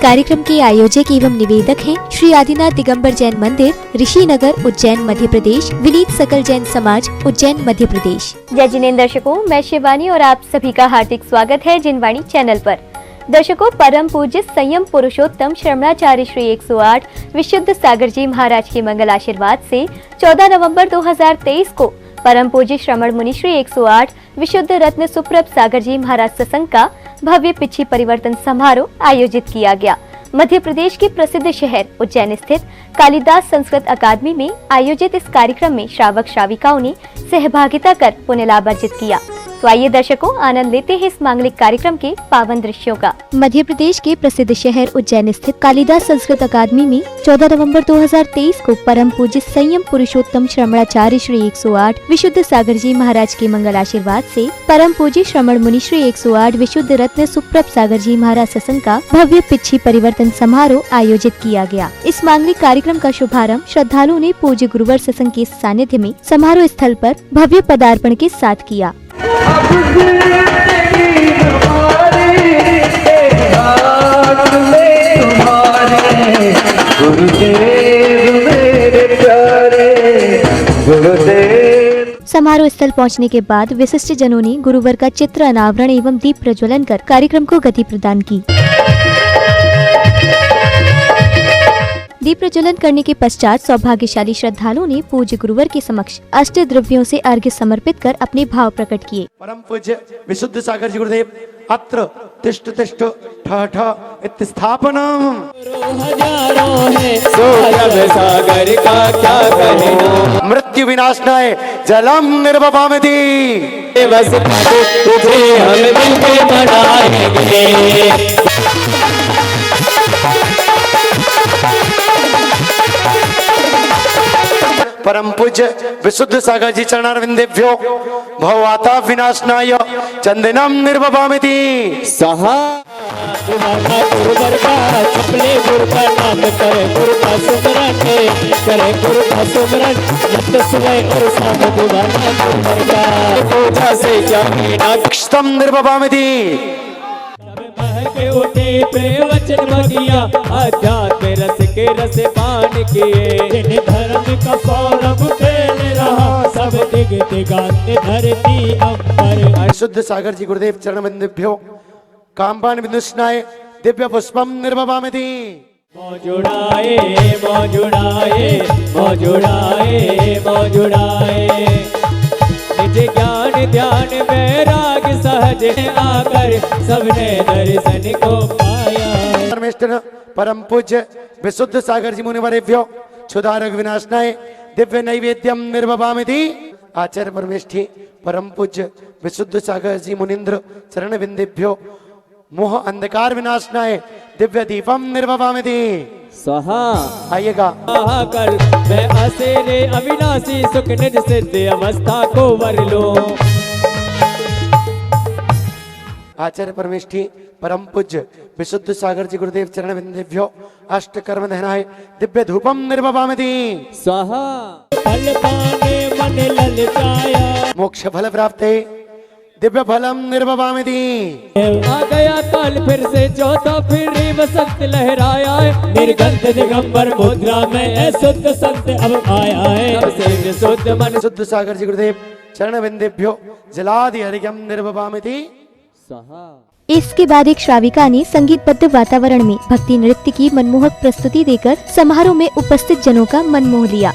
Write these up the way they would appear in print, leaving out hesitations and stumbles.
कार्यक्रम के आयोजक एवं निवेदक हैं श्री आदिनाथ दिगंबर जैन मंदिर, ऋषिनगर, उज्जैन, मध्य प्रदेश, विनीत सकल जैन समाज, उज्जैन, मध्य प्रदेश। जय जिनेंद्र दर्शकों, मैं शिवानी और आप सभी का हार्दिक स्वागत है जिनवाणी चैनल पर। दर्शकों, परम पूज्य संयम पुरुषोत्तम श्रमणाचार्य श्री 108 विशुद्ध सागर जी महाराज के मंगल आशीर्वाद से 14 नवंबर 2023 को परम पूज्य श्रमण मुनि श्री 108 विशुद्ध रत्न सुप्रभ सागर जी महाराज सत्संग का भव्य पिछी परिवर्तन समारोह आयोजित किया गया। मध्य प्रदेश के प्रसिद्ध शहर उज्जैन स्थित कालिदास संस्कृत अकादमी में आयोजित इस कार्यक्रम में श्रावक श्राविकाओं ने सहभागिता कर पुण्य लाभ अर्जित किया। तो आइए दर्शकों, आनंद लेते हैं इस मांगलिक कार्यक्रम के पावन दृश्यों का। मध्य प्रदेश के प्रसिद्ध शहर उज्जैन स्थित कालिदास संस्कृत अकादमी में 14 नवंबर 2023 को परम पूज्य संयम पुरुषोत्तम श्रमणाचार्य श्री 108 विशुद्ध सागर जी महाराज के मंगल आशीर्वाद से परम पूज्य श्रमण मुनि श्री 108 विशुद्ध रत्न सुप्रभ सागर जी महाराज सत्संग का भव्य पिछी परिवर्तन समारोह आयोजित किया गया। इस मांगलिक कार्यक्रम का शुभारंभ श्रद्धालुओं ने पूज्य गुरुवर सत्संग के सानिध्य में समारोह स्थल पर भव्य पदार्पण के साथ किया। समारोह स्थल पहुंचने के बाद विशिष्ट जनों ने गुरुवर का चित्र अनावरण एवं दीप प्रज्वलन कर कार्यक्रम को गति प्रदान की। दीप प्रज्वलन करने के पश्चात सौभाग्यशाली श्रद्धालुओं ने पूज्य गुरुवर के समक्ष अष्ट द्रव्यों से अर्घ्य समर्पित कर अपने भाव प्रकट किए। परम पूज्य विशुद्ध सागर जी गुरुदेव अत्र तिष्ठ तिष्ठ ठ ठ इति स्थापनम। सागर का क्या कहना, मृत्यु विनाशनाय जलम निर्वपामति। बस तुझे हम मिलके बढ़ाएंगे। परम पूज्य विशुद्ध सागर जी चरणारविंदेभ्यो भववाता विनाशनाय चंदनम निर्वपामति। सहा गुरुवर का चपले गुरु का नाम करे, गुरु का सुमरन करे, गुरु का सुमरन नित्य सुबह और शाम दीवाना गुरुवर का पूजा से जामीना क्षतम निर्वपामति। के उठे प्रवचन बगिया अध्यात्म रस के रस पान किए। धर्म का सौरभ फैल रहा सब दिग दिगांत धरती अंबर। शुद्ध सागर जी गुरुदेव चरण बिंदुभ्यो कामपान विदुष्णाय दिव्य पुष्पम निर्वपामति। मौजुड़ाए मौजुड़ाए मौजुड़ाए मौजुड़ाए निज ज्ञान ध्यान वैराग सहज आकर सबने दर्शन को पाया। परमेश्वर परम पूज्य विशुद्ध सागर जी मुनिवरेभ्यो क्षुधारग विनाशनाय दिव्य नैवेद्यम निर्वपामति। आचार्य परमेष्ठी परम पूज्य विशुद्ध सागर जी मुनिंद्र चरण बिंदेभ्यो मोह अंधकार विनाशनाय दिव्य दीपम निर्वपामति। सहा आइएगा। कर मैं असेरे अविनाशी सुख निज सिद्ध अवस्था को वर लो। आचार्य परमेष्ठी परम पूज्य विशुद्ध सागर जी गुरुदेव चरण बिंदेभ्यो अष्ट कर्म दहनाय दिव्य धूपम निर्वपामति। स्वाहा फल पाने मन ललचाया, मोक्ष फल प्राप्त दिव्य फलम निर्वपामति। आ गया काल फिर से चौथा फिर वसंत लहराया है। निर्गंध दिगंबर मुद्रा में शुद्ध संत अब आया है। शुद्ध मन शुद्ध सागर जी गुरुदेव चरण बिंदेभ्यो जलादि हरियम निर्वपामति। इसके बाद एक श्राविका ने संगीतबद्ध वातावरण में भक्ति नृत्य की मनमोहक प्रस्तुति देकर समारोह में उपस्थित जनों का मन मोह लिया।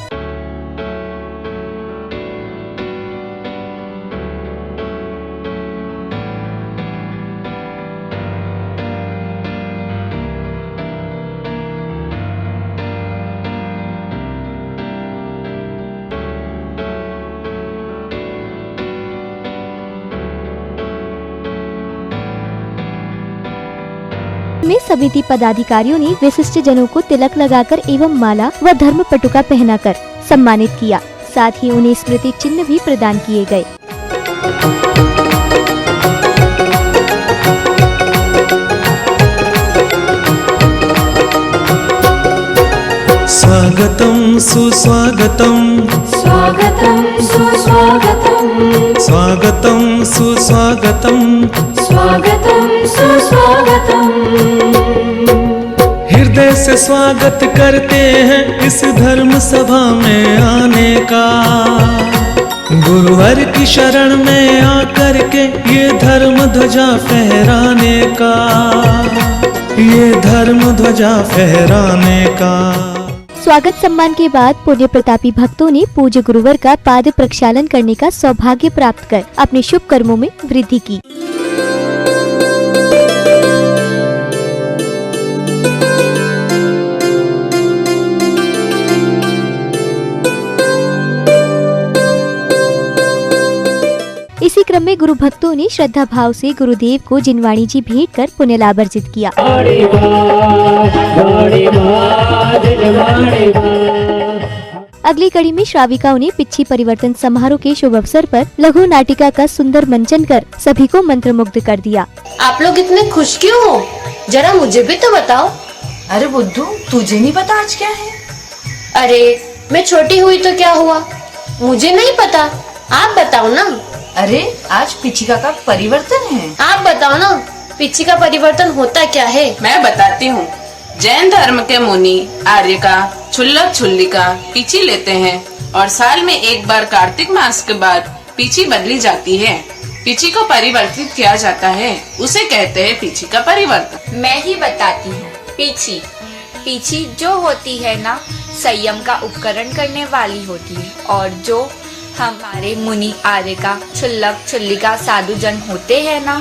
में समिति पदाधिकारियों ने विशिष्ट जनों को तिलक लगाकर एवं माला व धर्म पटुका पहनाकर सम्मानित किया। साथ ही उन्हें स्मृति चिन्ह भी प्रदान किए गए। स्वागतम सुस्वागतम स्वागतम सुस्वागतम स्वागतम सुस्वागतम स्वागतम सुस्वागतम। हृदय से स्वागत करते हैं इस धर्म सभा में आने का। गुरुवर की शरण में आकर के ये धर्म ध्वजा फहराने का, ये धर्म ध्वजा फहराने का। स्वागत सम्मान के बाद पुण्य प्रतापी भक्तों ने पूज्य गुरुवर का पाद प्रक्षालन करने का सौभाग्य प्राप्त कर अपने शुभ कर्मों में वृद्धि की। इसी क्रम में गुरु भक्तों ने श्रद्धा भाव से गुरुदेव को जिनवाणी जी भेंट कर पुण्य लाभ अर्जित किया। अगली कड़ी में श्राविकाओं ने पिच्छी परिवर्तन समारोह के शुभ अवसर पर लघु नाटिका का सुंदर मंचन कर सभी को मंत्रमुग्ध कर दिया। आप लोग इतने खुश क्यों हो? जरा मुझे भी तो बताओ। अरे बुद्धू, तुझे नहीं पता आज क्या है? अरे मैं छोटी हुई तो क्या हुआ, मुझे नहीं पता, आप बताओ ना। अरे आज पिछिका का परिवर्तन है। आप बताओ ना, पिछिका परिवर्तन होता क्या है? मैं बताती हूँ। जैन धर्म के मुनि आर्य का क्षुल्लक छुल्लिका पीछी लेते हैं और साल में एक बार कार्तिक मास के बाद पीछी बदली जाती है। पीछी को परिवर्तित किया जाता है, उसे कहते हैं पीछी का परिवर्तन। मैं ही बताती हूँ। पीछी जो होती है ना, संयम का उपकरण करने वाली होती है, और जो हमारे मुनि आर्य का क्षुल्लक छुल्लिका साधु जन होते हैं ना,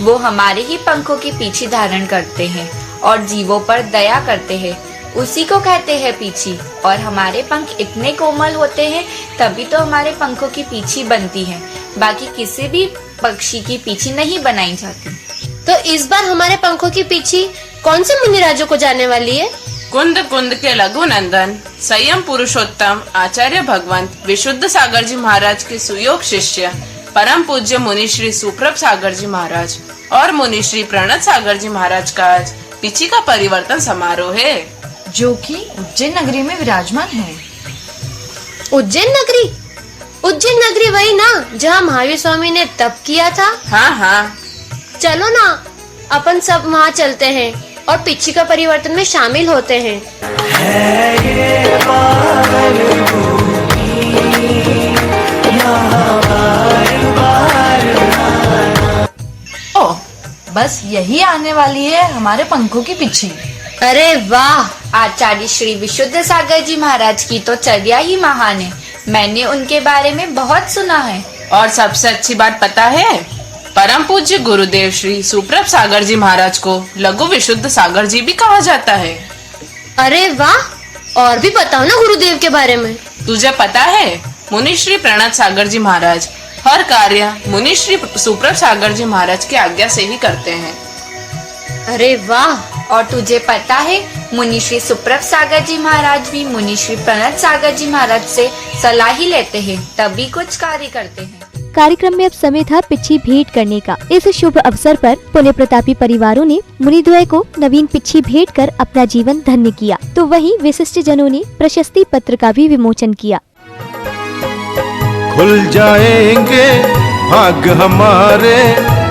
वो हमारे ही पंखों की पीछी धारण करते हैं और जीवों पर दया करते हैं, उसी को कहते हैं पीछी। और हमारे पंख इतने कोमल होते हैं तभी तो हमारे पंखों की पीछी बनती है, बाकी किसी भी पक्षी की पीछी नहीं बनाई जाती। तो इस बार हमारे पंखों की पीछी कौन से मुनि राजों को जाने वाली है? कुंद कुंद के लघु नंदन संयम पुरुषोत्तम आचार्य भगवंत विशुद्ध सागर जी महाराज के सुयोग शिष्य परम पूज्य मुनि श्री सुप्रभ सागर जी महाराज और मुनि श्री प्रणत सागर जी महाराज का आज पीछी का परिवर्तन समारोह है, जो कि उज्जैन नगरी में विराजमान है। उज्जैन नगरी? उज्जैन नगरी वही ना जहाँ महावीर स्वामी ने तप किया था? हाँ। चलो ना, अपन सब वहाँ चलते हैं और पिछी का परिवर्तन में शामिल होते हैं। ओ, बस यही आने वाली है हमारे पंखों की पीछी। अरे वाह! आचार्य श्री विशुद्ध सागर जी महाराज की तो चर्या ही महान है। मैंने उनके बारे में बहुत सुना है। और सबसे अच्छी बात पता है, परम पूज्य गुरुदेव श्री सुप्रभ सागर जी महाराज को लघु विशुद्ध सागर जी भी कहा जाता है। अरे वाह! और भी बताओ ना गुरुदेव के बारे में। तुझे पता है, मुनि श्री प्रणत सागर जी महाराज हर कार्य मुनि श्री सुप्रभ सागर जी महाराज की आज्ञा से ही करते हैं। अरे वाह! और तुझे पता है, मुनि श्री सुप्रभ सागर जी महाराज भी मुनि श्री प्रणत सागर जी महाराज से सलाह ही लेते हैं, तभी कुछ कार्य करते हैं। कार्यक्रम में अब समय था पिच्छी भेंट करने का। इस शुभ अवसर पर पुण्य प्रतापी परिवारों ने मुनिद्वय को नवीन पिच्छी भेंट कर अपना जीवन धन्य किया, तो वहीं विशिष्ट जनों ने प्रशस्ति पत्र का भी विमोचन किया। खुल जाएंगे भाग हमारे,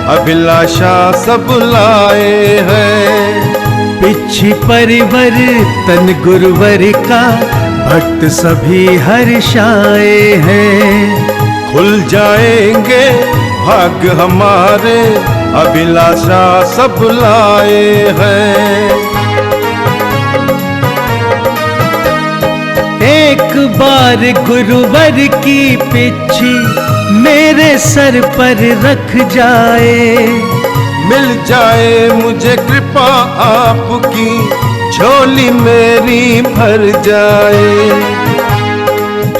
अभिलाषा सब लाए हैं। पिच्छी परिवर्तन गुरुवर का भक्त सभी हर्षाए हैं। खुल जाएंगे भाग हमारे, अभिलाषा सब लाए हैं। एक बार गुरुवर की पिच्छी मेरे सर पर रख जाए, मिल जाए मुझे कृपा आपकी, झोली मेरी भर जाए।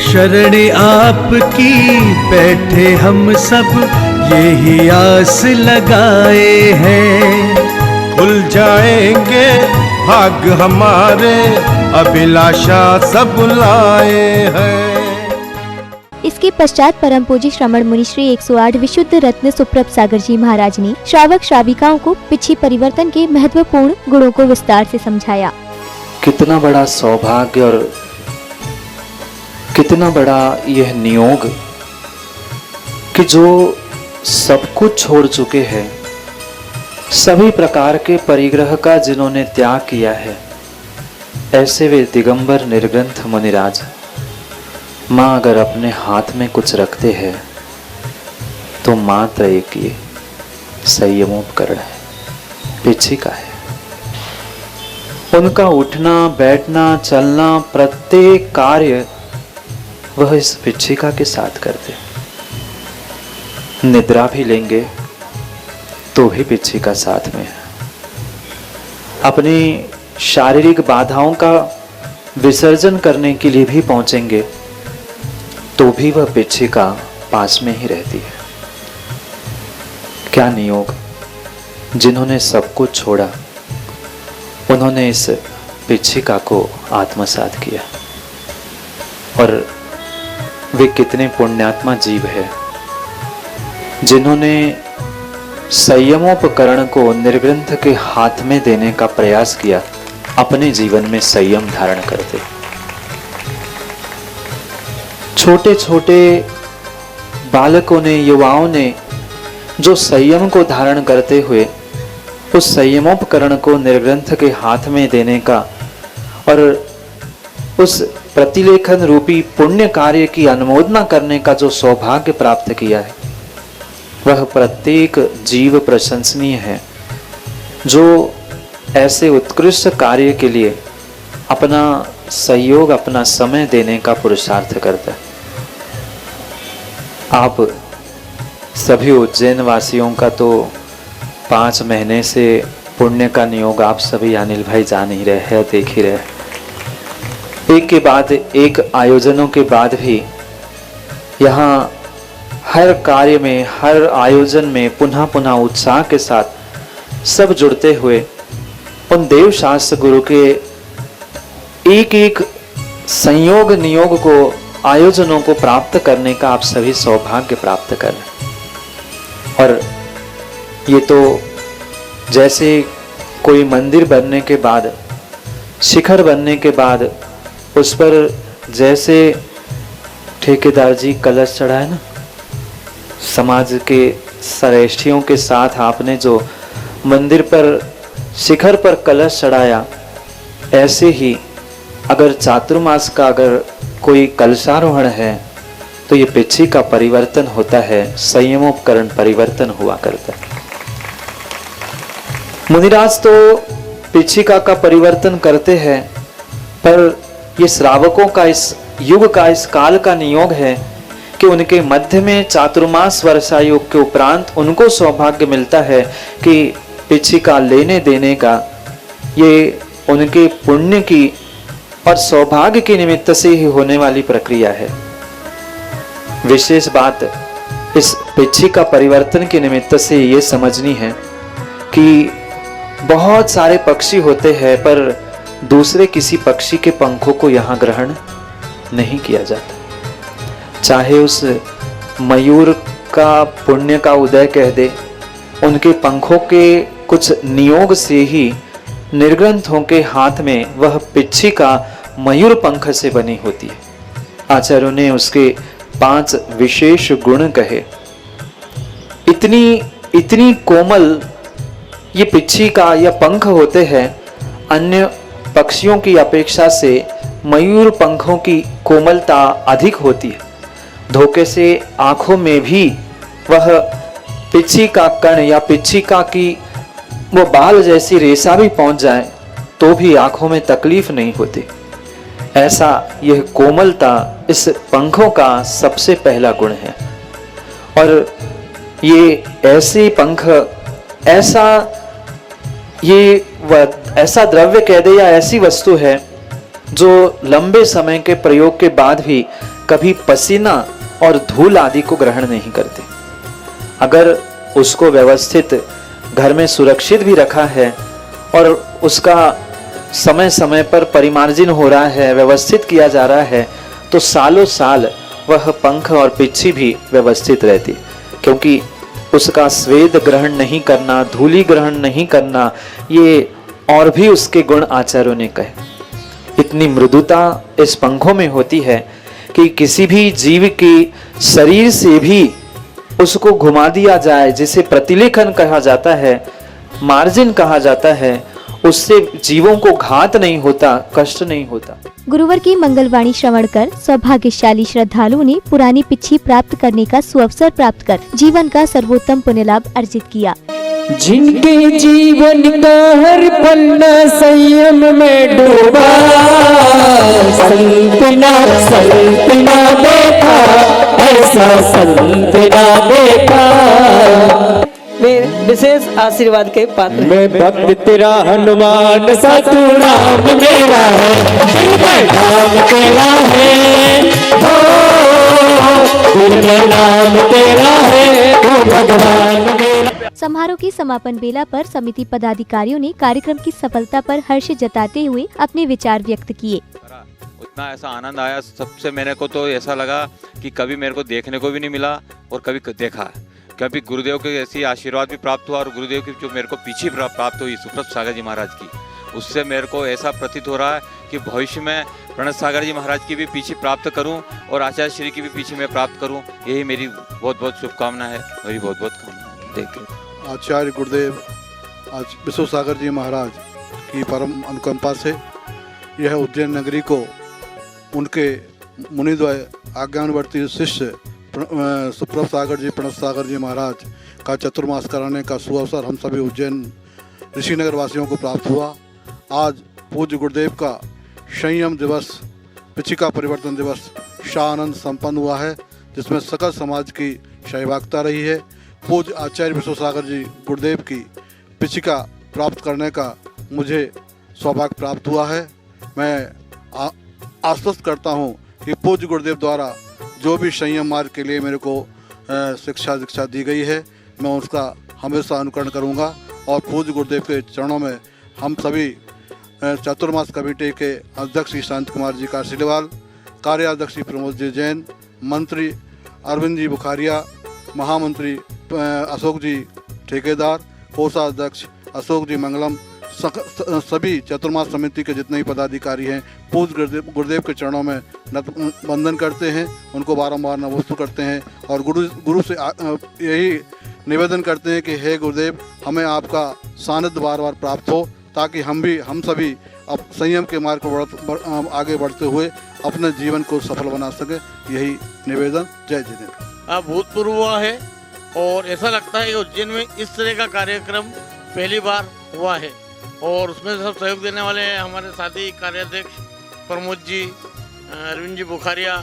शरण आपकी बैठे हम सब यही आस लगाए हैं। खुल जाएंगे भाग हमारे, अभिलाषा सब लाए हैं। इसके पश्चात परम पूज्य श्रमण मुनि श्री 108 विशुद्ध रत्न सुप्रभ सागर जी महाराज ने श्रावक श्राविकाओं को पिच्छी परिवर्तन के महत्वपूर्ण गुणों को विस्तार से समझाया। कितना बड़ा सौभाग्य और कितना बड़ा यह नियोग कि जो सब कुछ छोड़ चुके हैं, सभी प्रकार के परिग्रह का जिन्होंने त्याग किया है, ऐसे वे दिगंबर निर्ग्रंथ मुनिराज माँ अगर अपने हाथ में कुछ रखते हैं तो मात्र एक ये संयमोपकरण है, पिछिका है। उनका उठना बैठना चलना प्रत्येक कार्य वह इस पिछिका के साथ करते। निद्रा भी लेंगे तो भी पिछिका साथ में है। अपनी शारीरिक बाधाओं का विसर्जन करने के लिए भी पहुंचेंगे तो भी वह पिछिका पास में ही रहती है। क्या नियोग, जिन्होंने सब कुछ छोड़ा उन्होंने इस पिछिका को आत्मसात किया। और वे कितने पुण्यात्मा जीव है जिन्होंने संयमोपकरण को निर्ग्रंथ के हाथ में देने का प्रयास किया, अपने जीवन में संयम धारण करते। छोटे छोटे बालकों ने, युवाओं ने जो संयम को धारण करते हुए उस संयमोपकरण को निर्ग्रंथ के हाथ में देने का और उस प्रतिलेखन रूपी पुण्य कार्य की अनुमोदना करने का जो सौभाग्य प्राप्त किया है, वह प्रत्येक जीव प्रशंसनीय है जो ऐसे उत्कृष्ट कार्य के लिए अपना सहयोग, अपना समय देने का पुरुषार्थ करता है। आप सभी उज्जैन वासियों का तो 5 महीने से पुण्य का नियोग आप सभी अनिल भाई जान ही रहे हैं, देख ही रहे। एक के बाद एक आयोजनों के बाद भी यहाँ हर कार्य में, हर आयोजन में पुनः पुनः उत्साह के साथ सब जुड़ते हुए उन देव शास्त्र गुरु के एक एक संयोग नियोग को, आयोजनों को प्राप्त करने का आप सभी सौभाग्य प्राप्त करें। और ये तो जैसे कोई मंदिर बनने के बाद, शिखर बनने के बाद उस पर जैसे ठेकेदार जी कलश चढ़ाए ना, समाज के श्रेष्ठियों के साथ आपने जो मंदिर पर, शिखर पर कलश चढ़ाया, ऐसे ही अगर चातुर्मास का अगर कोई कलशारोहण है तो ये पिछी का परिवर्तन होता है, संयमोपकरण परिवर्तन हुआ करता है। मुनिराज तो पिछिका का परिवर्तन करते हैं, पर ये श्रावकों का, इस युग का, इस काल का नियोग है कि उनके मध्य में चातुर्मास वर्षा योग के उपरांत उनको सौभाग्य मिलता है कि पिछिका लेने देने का ये उनके पुण्य की और सौभाग्य के निमित्त से ही होने वाली प्रक्रिया है। विशेष बात इस पिछिका परिवर्तन के निमित्त से ये समझनी है कि बहुत सारे पक्षी होते हैं पर दूसरे किसी पक्षी के पंखों को यहाँ ग्रहण नहीं किया जाता। चाहे उस मयूर का पुण्य का उदय कह दे, उनके पंखों के कुछ नियोग से ही निर्ग्रंथों के हाथ में वह पिछिका मयूर पंख से बनी होती है। आचार्यों ने उसके 5 विशेष गुण कहे। इतनी कोमल ये पिछिका या पंख होते हैं, अन्य पक्षियों की अपेक्षा से मयूर पंखों की कोमलता अधिक होती है। धोखे से आंखों में भी वह पिछिका कण या पिछिका की वो बाल जैसी रेशा भी पहुंच जाए तो भी आंखों में तकलीफ नहीं होती। ऐसा यह कोमलता इस पंखों का सबसे पहला गुण है। और ये ऐसे पंख, ऐसा द्रव्य कह दे या ऐसी वस्तु है जो लंबे समय के प्रयोग के बाद भी कभी पसीना और धूल आदि को ग्रहण नहीं करते। अगर उसको व्यवस्थित घर में सुरक्षित भी रखा है और उसका समय समय पर परिमार्जन हो रहा है, व्यवस्थित किया जा रहा है, तो सालों साल वह पंख और पिच्छी भी व्यवस्थित रहती, क्योंकि उसका स्वेद ग्रहण नहीं करना, धूलि ग्रहण नहीं करना, ये और भी उसके गुण आचार्यों ने कहे। इतनी मृदुता इस पंखों में होती है कि किसी भी जीव के शरीर से भी उसको घुमा दिया जाए, जिसे प्रतिलेखन कहा जाता है, मार्जिन कहा जाता है, उससे जीवों को घात नहीं होता, कष्ट नहीं होता। गुरुवार की मंगलवाणी श्रवण कर सौभाग्यशाली श्रद्धालुओं ने पुरानी पिछी प्राप्त करने का सुअवसर प्राप्त कर जीवन का सर्वोत्तम पुण्य लाभ अर्जित किया। जिनके जीवन का हर पन्ना संयम में डूबा, संतना देखा, ऐसा संतना देखा। मेरे विशेष आशीर्वाद के पात्र मैं भक्त तेरा हनुमान सा, तू राम मेरा है, दिल में नाम तेरा है, दिल में नाम तेरा है, तू भगवान मेरा। समारोह की समापन बेला पर समिति पदाधिकारियों ने कार्यक्रम की सफलता पर हर्ष जताते हुए अपने विचार व्यक्त किए। उतना ऐसा आनंद आया सबसे, मेरे को तो ऐसा लगा कि कभी मेरे को देखने को भी नहीं मिला और कभी देखा। कभी गुरुदेव के ऐसी आशीर्वाद भी प्राप्त हुआ और गुरुदेव की जो मेरे को पीछे प्राप्त हुई सुप्रभ सागर जी महाराज की, उससे मेरे को ऐसा प्रतीत हो रहा है कि भविष्य में प्रणत सागर जी महाराज की भी पीछे प्राप्त करूं और आचार्य श्री की भी पीछे मैं प्राप्त करूं। यही मेरी बहुत बहुत शुभकामना है, मेरी बहुत बहुत कामना है। देखिए आचार्य गुरुदेव आज विश्व सागर जी महाराज की परम अनुकंपा से यह उज्जैन नगरी को उनके मुनिद्वय आज्ञानुवर्ती शिष्य सुप्रभ सागर जी, प्रणत सागर जी महाराज का चतुर्मास कराने का सुअवसर हम सभी उज्जैन ऋषिनगर वासियों को प्राप्त हुआ। आज पूज्य गुरुदेव का संयम दिवस, पिछिका परिवर्तन दिवस शानंद संपन्न हुआ है, जिसमें सकल समाज की सहभागिता रही है। पूज्य आचार्य विश्व सागर जी गुरुदेव की पिछिका प्राप्त करने का मुझे सौभाग्य प्राप्त हुआ है। मैं आश्वस्त करता हूँ कि पूज्य गुरुदेव द्वारा जो भी संयम मार्ग के लिए मेरे को शिक्षा दीक्षा दी गई है, मैं उसका हमेशा अनुकरण करूँगा और पूज्य गुरुदेव के चरणों में हम सभी चतुर्मास कमेटी के अध्यक्ष श्री शांत कुमार जी काशीवाल, कार्याध्यक्ष श्री प्रमोद जी जैन, मंत्री अरविंद जी बुखारिया, महामंत्री अशोक जी ठेकेदार, कोषाध्यक्ष अशोक जी मंगलम, सभी चतुर्मास समिति के जितने भी पदाधिकारी हैं पूज्य गुरुदेव के चरणों में वंदन करते हैं, उनको बारंबार नमस्कार करते हैं और गुरु से यही निवेदन करते हैं कि हे गुरुदेव, हमें आपका सानिध्य बार बार प्राप्त हो, ताकि हम सभी अब संयम के मार्ग पर आगे बढ़ते हुए अपने जीवन को सफल बना सके। यही निवेदन। जय जिनेन्द्र। भूतपूर्व हुआ है और ऐसा लगता है कि उज्जैन में इस तरह का कार्यक्रम पहली बार हुआ है और उसमें सब सहयोग देने वाले हमारे साथी कार्याध्यक्ष प्रमोद जी, अरविंद जी बुखारिया,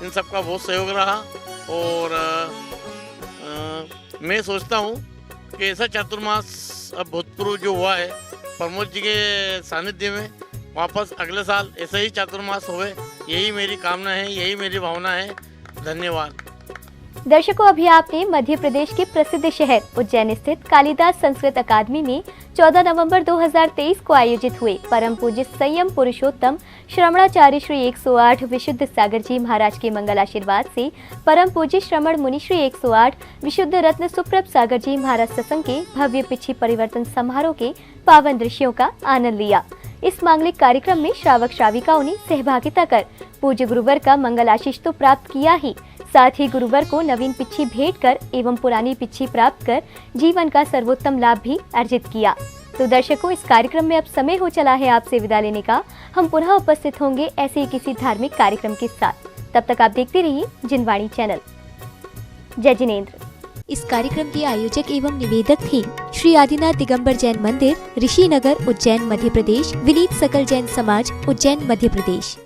इन सब का बहुत सहयोग रहा और मैं सोचता हूँ कि ऐसा चातुर्मास अब भूतपूर्व जो हुआ है प्रमोद जी के सानिध्य में वापस अगले साल ऐसा ही चातुर्मास होवे, यही मेरी कामना है, यही मेरी भावना है। धन्यवाद। दर्शकों, अभी आपने मध्य प्रदेश के प्रसिद्ध शहर उज्जैन स्थित कालिदास संस्कृत अकादमी में 14 नवंबर 2023 को आयोजित हुए परम पूज्य संयम पुरुषोत्तम श्रमणाचार्य श्री 108 विशुद्ध सागर जी महाराज के मंगल आशीर्वाद से परम पूज्य श्रमण मुनि श्री 108 विशुद्ध रत्न सुप्रभ सागर जी महाराज सत्संग के भव्य पिछी परिवर्तन समारोह के पावन दृश्यों का आनंद लिया। इस मांगलिक कार्यक्रम में श्रावक श्राविकाओं ने सहभागिता कर पूज्य गुरुवर का मंगल आशीष तो प्राप्त किया ही, साथ ही गुरुवर को नवीन पिच्छी भेंट कर एवं पुरानी पिच्छी प्राप्त कर जीवन का सर्वोत्तम लाभ भी अर्जित किया। तो दर्शकों, इस कार्यक्रम में अब समय हो चला है आपसे विदा लेने का। हम पुनः उपस्थित होंगे ऐसे ही किसी धार्मिक कार्यक्रम के साथ। तब तक आप देखते रहिए जिनवाणी चैनल। जय जिनेन्द्र। इस कार्यक्रम के आयोजक एवं निवेदक थे श्री आदिनाथ दिगंबर जैन मंदिर, ऋषिनगर, उज्जैन, मध्य प्रदेश। विनीत सकल जैन समाज, उज्जैन, मध्य प्रदेश।